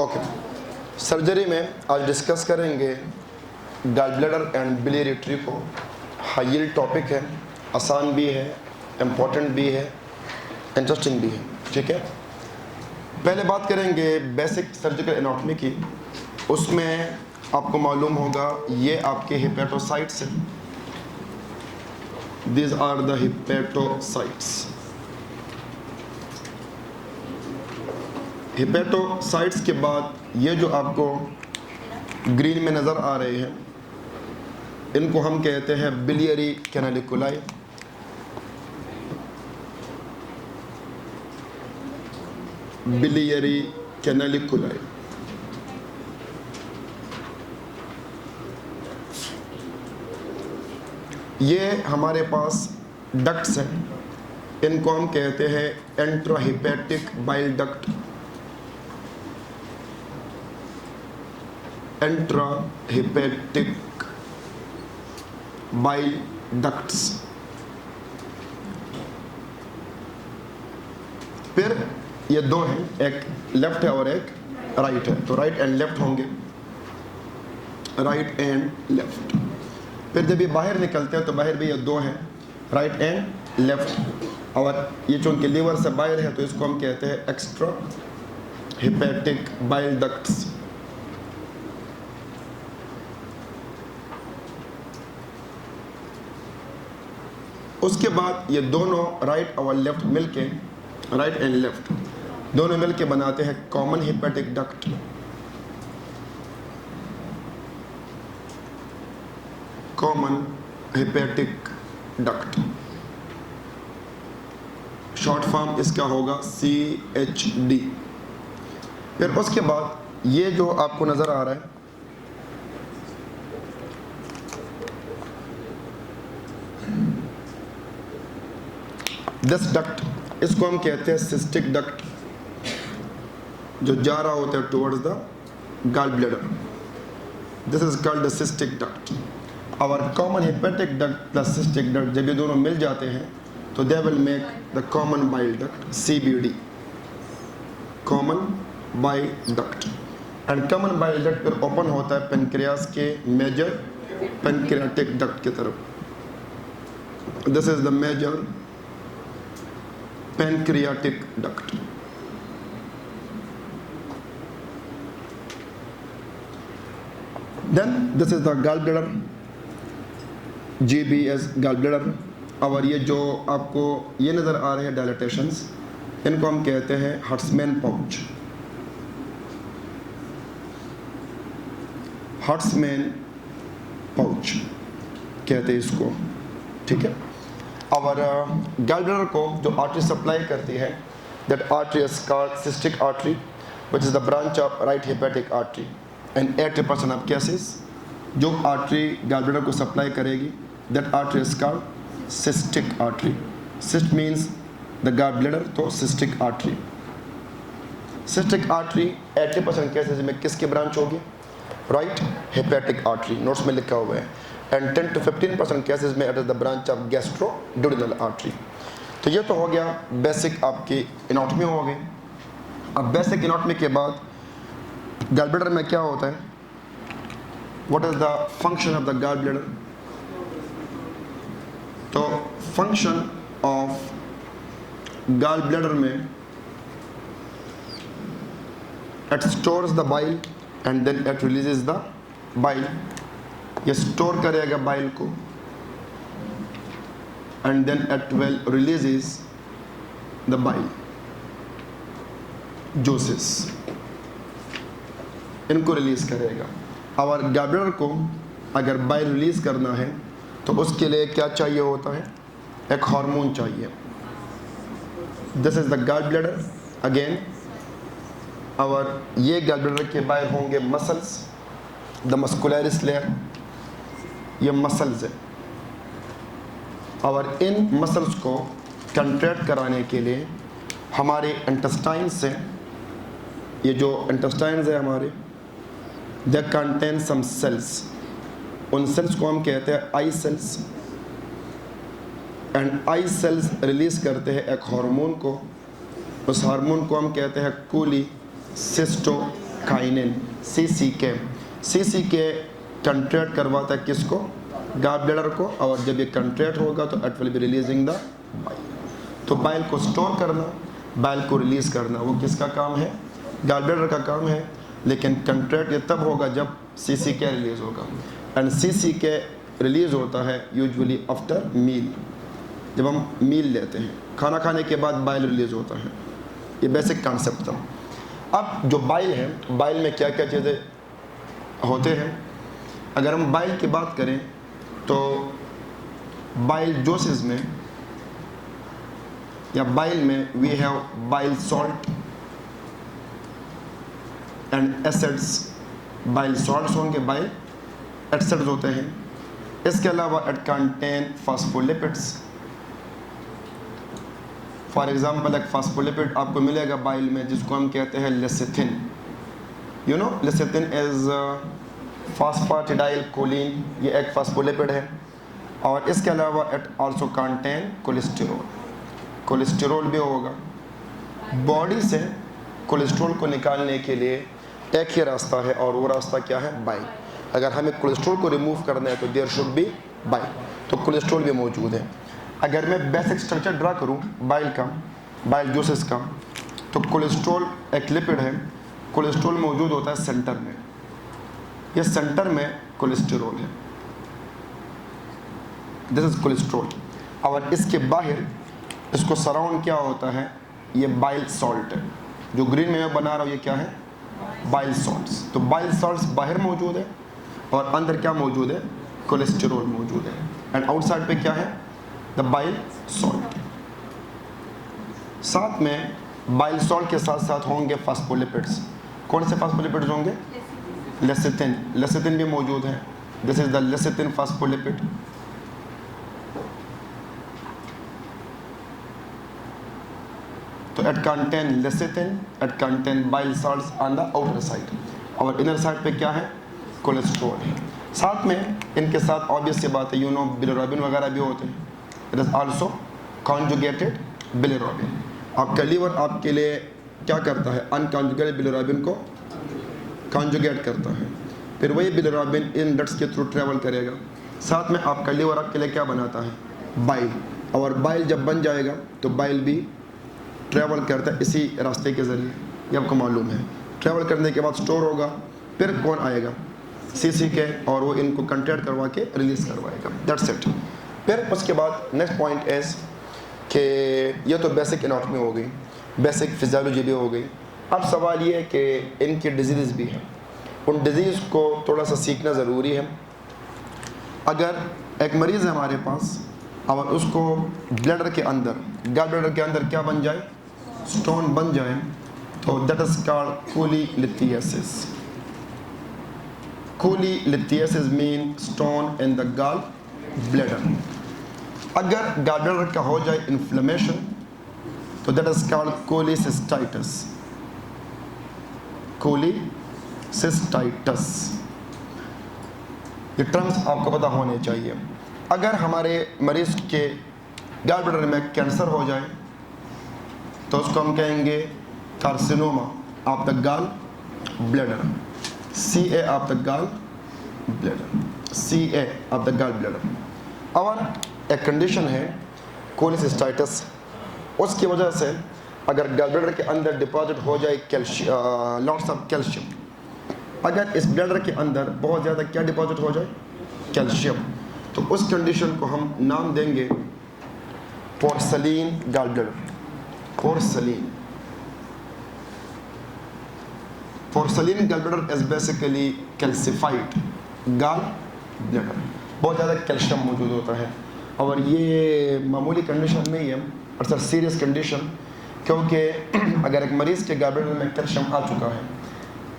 Okay, surgery में आज discuss करेंगे gall bladder and biliary tree को। हाई यील्ड टॉपिक है, आसान भी है, इम्पोर्टेंट भी है, इंटरेस्टिंग भी है। ठीक है, पहले बात करेंगे बेसिक सर्जिकल एनाटॉमी की। उसमें आपको मालूम होगा ये आपके हिपेटोसाइट्स हैं। These are the hepatocytes. Hepatocytes के बाद ये जो आपको ग्रीन में नज़र आ रहे हैं, इनको हम कहते हैं बिलियरी कैनालिकुलाई। बिलियरी कैनालिकुलाई। ये हमारे पास डक्ट्स हैं, इनको हम कहते हैं intrahepatic bile duct. Intrahepatic bile ducts. फिर ये दो हैं, एक लेफ्ट है और एक राइट है, तो राइट एंड लेफ्ट होंगे, राइट एंड लेफ्ट। फिर जब ये बाहर निकलते हैं तो बाहर भी ये दो हैं, राइट एंड लेफ्ट। और ये चूंकि लीवर से बाहर है तो इसको हम कहते हैं एक्स्ट्रा हिपेटिक बाइल डक्ट्स। उसके बाद ये दोनों राइट और लेफ्ट मिलके, राइट एंड लेफ्ट दोनों मिलके बनाते हैं common hepatic duct. Common hepatic duct, short form इसका होगा CHD। फिर उसके बाद ये जो आपको नजर आ रहा है, दिस डक्ट, इसको हम कहते हैं सिस्टिक डक्ट, जो जा रहा होता है towards the gall bladder. This is called the cystic duct. और common hepatic duct plus cystic duct जब ये दोनों मिल जाते हैं तो they will make the common bile duct, CBD, common bile duct. And common bile duct फिर open होता है पेनक्रियास के मेजर पेनक्रियाटिक डक्ट की तरफ। This is the major pancreatic duct. Then this is the gall bladder, GBS gall bladder. और ये जो आपको ये नज़र आ रहे हैं डायलेटेशंस, इनको हम कहते हैं हर्ट्समैन पाउच। हर्ट्समैन पाउच कहते हैं इसको। ठीक है, और गॉल ब्लैडर को जो आर्टरी सप्लाई करती है, that artery is called cystic artery, which is the branch of right hepatic artery. And 80% of cases जो आर्टरी गॉल ब्लैडर को सप्लाई करेगी, that artery is called cystic artery. Cyst means the gall bladder, तो cystic artery. Cystic artery 80% cases में किसकी branch होगी? Right hepatic artery, notes में लिखा हुआ है। एंड 10 to 15% केसेस में it is the branch of gastroduodenal artery. तो ये तो हो गया बेसिक आपकी एनाटॉमी हो गई। अब बेसिक एनाटॉमी के बाद गॉल ब्लैडर में क्या होता है, what is the function of the gall bladder? तो फंक्शन ऑफ गॉल ब्लैडर में it stores the bile and then it releases the bile. ये स्टोर करेगा बाइल को and then it will releases the bile juices, इनको release करेगा। और gall bladder को अगर बाइल रिलीज करना है तो उसके लिए क्या चाहिए होता है? एक हार्मोन चाहिए। This is the gall bladder again. और ये गॉल ब्लैडर के बाहर होंगे मसल्स, द मस्कुलरिस लेयर, ये मसल्स है। और इन मसल्स को कंट्रैक्ट कराने के लिए हमारे इंटेस्टाइन से, ये जो इंटेस्टाइन्स है हमारे, दे कंटेन सम सेल्स। उन सेल्स को हम कहते हैं I cells. And I cells release करते हैं एक हार्मोन को, उस हार्मोन को हम कहते हैं कोलिसिस्टोकिनिन। काइनिन, CCK कंट्रैक्ट करवाता है किसको? गॉल ब्लैडर को, और जब ये कंट्रैक्ट होगा तो it will be releasing the bile. तो बाइल को स्टोर करना, बाइल को रिलीज करना, वो किसका काम है? गॉल ब्लैडर का काम है। लेकिन कंट्रैक्ट ये तब होगा जब CCK रिलीज होगा, एंड CCK रिलीज होता है यूजुअली आफ्टर मील, जब हम मील लेते हैं, खाना खाने के बाद बाइल रिलीज होता है। ये बेसिक कॉन्सेप्ट था। अब जो बाइल है, बाइल में क्या क्या चीज़ें होते हैं? अगर हम बाइल की बात करें तो बाइल जोसेस में या बाइल में we have bile salt and acids. Bile salts होंगे, बाइल एसिड्स होते हैं। इसके अलावा it contain phospholipids. For example एक फास्फोलिपिड आपको मिलेगा बाइल में जिसको हम कहते हैं lecithin. You know lecithin is phosphatidyl choline, ये एक फास्फोलिपिड है। और इसके अलावा it also contain cholesterol, cholesterol भी होगा। बॉडी से कोलेस्ट्रॉल को निकालने के लिए एक ही रास्ता है, और वो रास्ता क्या है? बाइल। अगर हमें कोलेस्ट्रॉल को रिमूव करना है तो देयर शुड बी बाइल, तो कोलेस्ट्रॉल भी मौजूद है। अगर मैं बेसिक स्ट्रक्चर ड्रा करूं बाइल का, बाइल जोसेस का, तो कोलेस्ट्रॉल एक लिपिड है। कोलेस्ट्रॉल मौजूद होता है सेंटर में, ये सेंटर में कोलेस्टेरॉल है, दिस इज कोलेस्ट्रॉल। और इसके बाहर इसको सराउंड क्या होता है? ये बाइल सॉल्ट है। जो ग्रीन में मैं बना रहा हूँ ये क्या है? Bile salts. तो बाइल सॉल्ट्स बाहर मौजूद है और अंदर क्या मौजूद है? कोलेस्टेरॉल मौजूद है। एंड आउटसाइड पे क्या है? The bile salt. साथ में बाइल सॉल्ट के साथ साथ होंगे फास्फोलिपिड्स। कौन से फास्फोलिपिड्स होंगे? लेसिथिन, लेसिथिन भी मौजूद है। This is the lecithin phospholipid. तो it contain lecithin, it contain bile salts on the outer side, और इनर साइड पे क्या है? कोलेस्ट्रॉल है। साथ में इनके साथ ऑब्वियस सी बात है, यू नो बिलिरुबिन वगैरह भी होते हैं। It is also conjugated bilirubin. आपका लीवर आपके लिए क्या करता है? अनकॉन्जुगेटेड बिलिरुबिन को कॉन्जुगेट करता है, फिर वही बिलिरुबिन इन डट्स के थ्रू ट्रेवल करेगा। साथ में आपका लीवर आपके लिए क्या बनाता है? बाइल। और बाइल जब बन जाएगा तो बाइल भी ट्रैवल करता है इसी रास्ते के ज़रिए, ये आपको मालूम है। ट्रैवल करने के बाद स्टोर होगा, फिर कौन आएगा? CCK, और वो इनको कंट्रैक्ट करवा के रिलीज़ करवाएगा। That's it. फिर उसके बाद नेक्स्ट पॉइंट इज़ कि ये तो बेसिक एनाटॉमी हो गई, बेसिक फिजियोलॉजी भी हो गई। अब सवाल ये है कि इनकी डिजीज़ भी हैं, उन डिजीज़ को थोड़ा सा सीखना ज़रूरी है। अगर एक मरीज़ है हमारे पास और उसको ब्लैडर के अंदर, गॉल ब्लैडर के अंदर क्या बन जाए? स्टोन बन जाए, तो that is called cholelithiasis. Cholelithiasis mean stone in the gall bladder. अगर गॉल ब्लैडर का हो जाए इन्फ्लेमेशन तो that is called cholecystitis. Cholecystitis, ये टर्म्स आपको पता होने चाहिए। अगर हमारे मरीज के गॉल ब्लैडर में कैंसर हो जाए तो उसको हम कहेंगे carcinoma of the gall bladder, CA of the gall bladder, CA of the gall bladder. और एक कंडीशन है कोलिसिस्टाइटिस, उसकी वजह से अगर गॉल ब्लैडर के अंदर डिपॉजिट हो जाए कैल्शियम, लॉट्स ऑफ कैल्शियम, अगर इस ब्लैडर के अंदर बहुत ज़्यादा क्या डिपॉजिट हो जाए? कैल्शियम, तो उस कंडीशन को हम नाम देंगे porcelain gall bladder. Porcelain gall bladder is basically calcified gall bladder. बहुत ज़्यादा कैल्शियम मौजूद होता है, और ये मामूली कंडीशन नहीं है, इट्स अ सीरियस कंडीशन, क्योंकि अगर एक मरीज़ के गॉल ब्लैडर में कैल्शियम आ चुका है,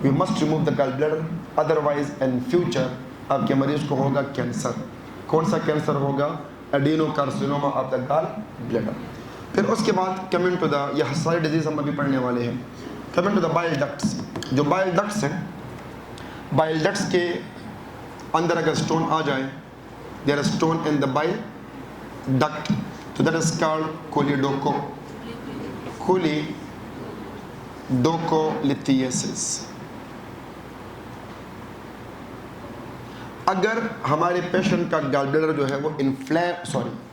we must remove the gall bladder, otherwise in future आपके मरीज़ को होगा कैंसर। कौन सा कैंसर होगा? Adenocarcinoma of the gall bladder. फिर उसके बाद कमिंग टू द, यह सारी डिजीज़ हम अभी पढ़ने वाले हैं। Coming to the bile ducts. जो बाइल डक्ट्स हैं, बाइल डक्ट्स के अंदर अगर स्टोन आ जाए, there is stone in the bile duct, तो दैट इज कॉल्ड कोलिडोकोलिथियासिस। अगर हमारे पेशेंट का गॉल ब्लैडर जो है वो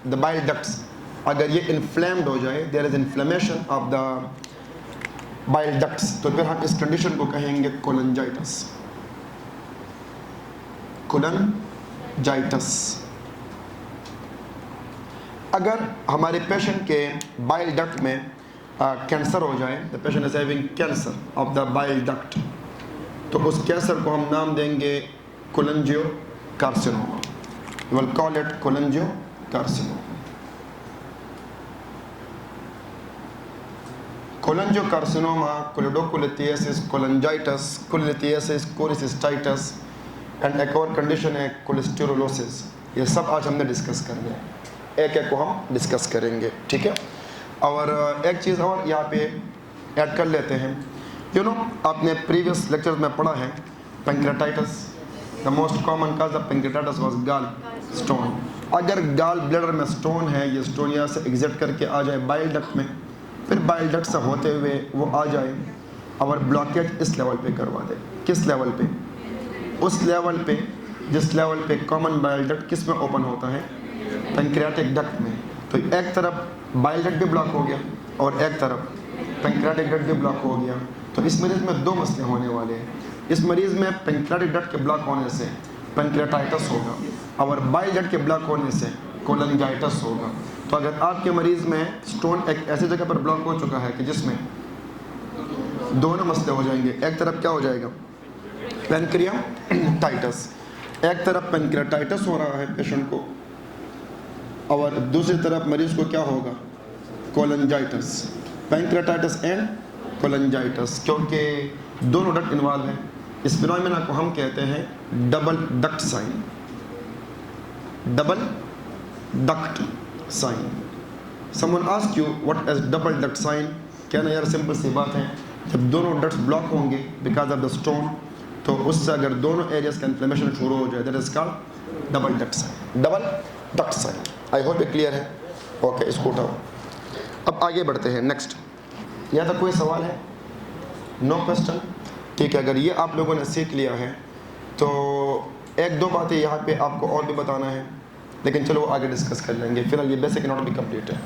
द बाइल डक्ट्स अगर ये इन्फ्लेम्ड हो जाए, there is inflammation of the bile ducts, तो फिर हम इस कंडीशन को कहेंगे कोलंजाइटिस। कोलंजाइटिस। अगर हमारे पेशेंट के बाइल डक्ट में कैंसर हो जाए, the patient is having cancer of the bile duct, तो उस कैंसर को हम नाम देंगे cholangiocarcinoma. We will call it cholangiocarcinoma. Cholangiocarcinoma, choledocholithiasis, cholangitis, cholelithiasis, cholecystitis and एक और कंडीशन है कोलेस्टेरोलोसिस। ये सब आज हमने डिस्कस कर लिया, एक एक को हम डिस्कस करेंगे, ठीक है। और एक चीज़ और यहाँ पे ऐड कर लेते हैं, आपने प्रीवियस लेक्चर में पढ़ा है pancreatitis, the most common cause of pancreatitis was gall stone. अगर गॉल ब्लैडर में स्टोन है, ये स्टोन यहाँ से एग्जिट करके आ जाए बाइल डक्ट में, फिर बाइल डक्ट से होते हुए वो आ जाए और ब्लॉकेज इस लेवल पे करवा दे। किस लेवल पे? उस लेवल पे जिस लेवल पे कॉमन बाइल डक्ट किस में ओपन होता है? पेंक्रियाटिक डक्ट में। तो एक तरफ बाइल डक्ट भी ब्लॉक हो गया और एक तरफ पेंक्रियाटिक डक्ट भी ब्लॉक हो गया, तो इस मरीज़ में दो मसले होने वाले हैं। इस मरीज़ में पेंक्रियाटिक डक्ट के ब्लॉक होने से पेंक्रियाटाइटिस होगा और बाइल डक्ट के ब्लॉक होने से कोलंजाइटिस होगा। तो अगर आपके मरीज़ में स्टोन एक ऐसी जगह पर ब्लॉक हो चुका है कि जिसमें दोनों मसले हो जाएंगे, एक तरफ क्या हो जाएगा? पेंक्रियाटाइटिस, एक तरफ पेंक्रियाटाइटिस हो रहा है पेशेंट को और दूसरी तरफ मरीज़ को क्या होगा? कोलंजाइटिस। पेंक्रियाटाइटिस एंड कोलंजाइटिस, क्योंकि दोनों डक्ट इन्वॉल्व हैं। इस फिनोमेना को हम कहते हैं double duct sign. Double duct sign. Someone ask you what is double duct sign? कहना यार सिंपल सी बात है, जब दोनों डक्ट्स ब्लॉक होंगे बिकॉज ऑफ द स्टोन, तो उससे अगर दोनों एरियाज का इन्फ्लेमेशन शुरू हो जाए, that is called double duct sign. Double duct sign. I hope ये क्लियर है। ओके, इसको उठाओ। अब आगे बढ़ते हैं नेक्स्ट। यहाँ तक कोई सवाल है? No question? ठीक है। अगर ये आप लोगों ने सीख लिया है तो एक दो बातें यहाँ पे आपको और भी बताना है, लेकिन चलो आगे डिस्कस कर लेंगे। फिलहाल ये बेसिक नॉट भी कंप्लीट है।